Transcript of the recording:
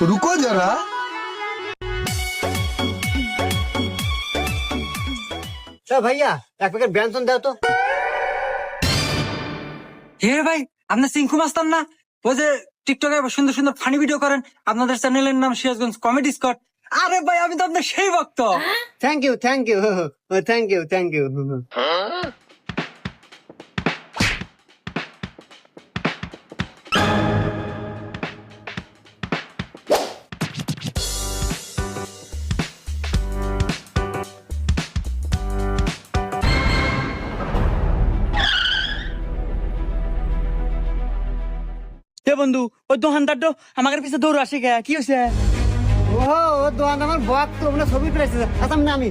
रुको जरा। ভাইয়া এক প্যাকেট ব্যঞ্জন দাও তো। হে ভাই, আপনার সিংকু মাস্তান না? ওই যে টিকটকে সুন্দর সুন্দর ফানি ভিডিও করেন, আপনাদের চ্যানেলের নাম সিরাজগঞ্জ কমেডি স্কট। আরে ভাই, আমি তো আপনার সেই ভক্ত। Thank you thank you thank you thank you. বন্ধু, ওই দোকানদার আমাদের পিছে দৌড় আসে গে, কি হয়েছে? ও দোকান আমার বক তো ছবি পেয়েছে। আচ্ছা আমি